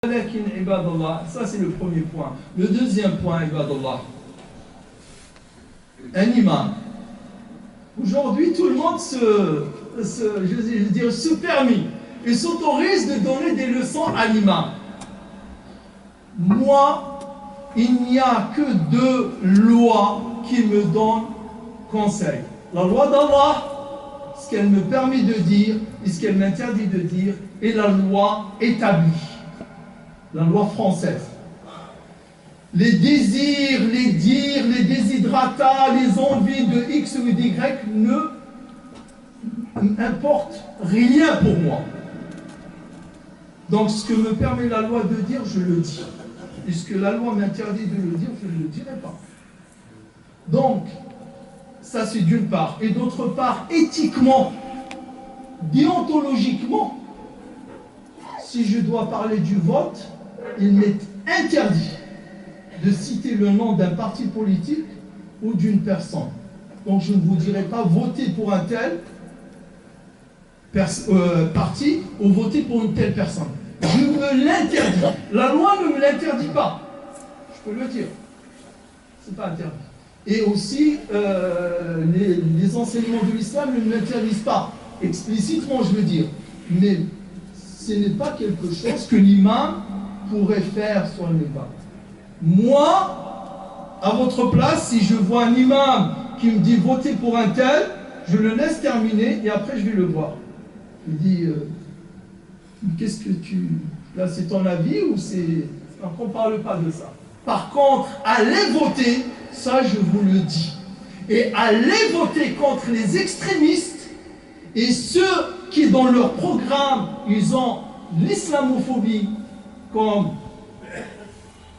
Ça c'est le premier point. Le deuxième point, ibadallah, un imam. Aujourd'hui, tout le monde se permet et s'autorise de donner des leçons à l'imam. Moi, il n'y a que deux lois qui me donnent conseil. La loi d'Allah, ce qu'elle me permet de dire et ce qu'elle m'interdit de dire, et la loi établie, la loi française. Les désirs, les dires, les desiderata, les envies de X ou d'Y ne m'importent rien pour moi. Donc ce que me permet la loi de dire, je le dis. Et ce que la loi m'interdit de le dire, je ne le dirai pas. Donc, ça c'est d'une part. Et d'autre part, éthiquement, déontologiquement, si je dois parler du vote, il m'est interdit de citer le nom d'un parti politique ou d'une personne. Donc je ne vous dirai pas voter pour un tel parti ou voter pour une telle personne. Je me l'interdis. La loi ne me l'interdit pas. Je peux le dire. C'est pas interdit. Et aussi, les enseignements de l'islam ne me l'interdisent pas. Explicitement, je veux dire. Mais ce n'est pas quelque chose que l'imam pourrait faire sur le débat. Moi, à votre place, si je vois un imam qui me dit votez pour un tel, je le laisse terminer et après je vais le voir. Je lui dis qu'est-ce que tu... Là c'est ton avis ou c'est... Donc on ne parle pas de ça. Par contre, allez voter, ça je vous le dis. Et allez voter contre les extrémistes et ceux qui dans leur programme, ils ont l'islamophobie comme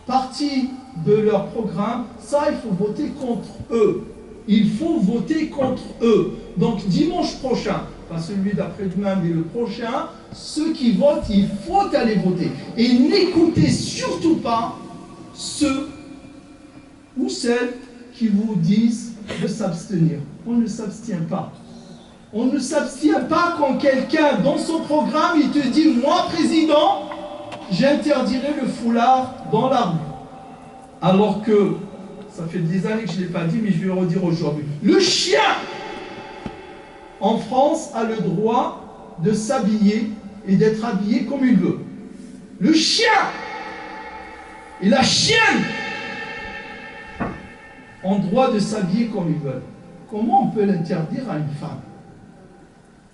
partie de leur programme, ça il faut voter contre eux. Il faut voter contre eux. Donc dimanche prochain, pas celui d'après-demain, mais le prochain, ceux qui votent, il faut aller voter. Et n'écoutez surtout pas ceux ou celles qui vous disent de s'abstenir. On ne s'abstient pas. On ne s'abstient pas quand quelqu'un, dans son programme, il te dit « Moi, président, j'interdirai le foulard dans la rue. » Alors que, ça fait des années que je ne l'ai pas dit, mais je vais le redire aujourd'hui. Le chien, en France, a le droit de s'habiller et d'être habillé comme il veut. Le chien et la chienne ont droit de s'habiller comme ils veulent. Comment on peut l'interdire à une femme?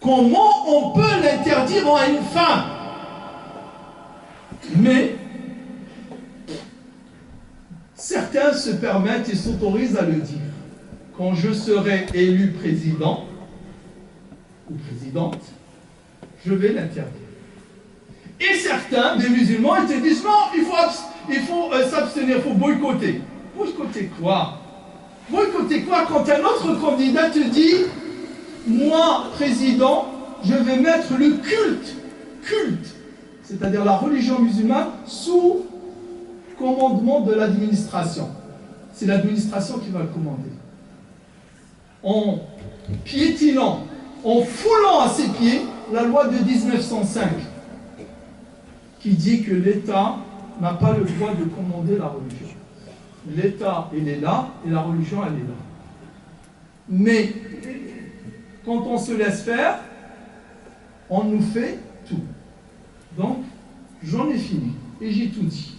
Comment on peut l'interdire à une femme? Mais certains se permettent et s'autorisent à le dire. Quand je serai élu président ou présidente, je vais l'interdire. Et certains, des musulmans, ils te disent non, il faut s'abstenir, il faut boycotter. Boycotter quoi? Boycotter quoi quand un autre candidat te dit moi, président, je vais mettre le culte, c'est-à-dire la religion musulmane, sous commandement de l'administration. C'est l'administration qui va le commander. En piétinant, en foulant à ses pieds la loi de 1905 qui dit que l'État n'a pas le droit de commander la religion. L'État, il est là et la religion, elle est là. Mais quand on se laisse faire, on nous fait tout. Donc, j'en ai fini et j'ai tout dit.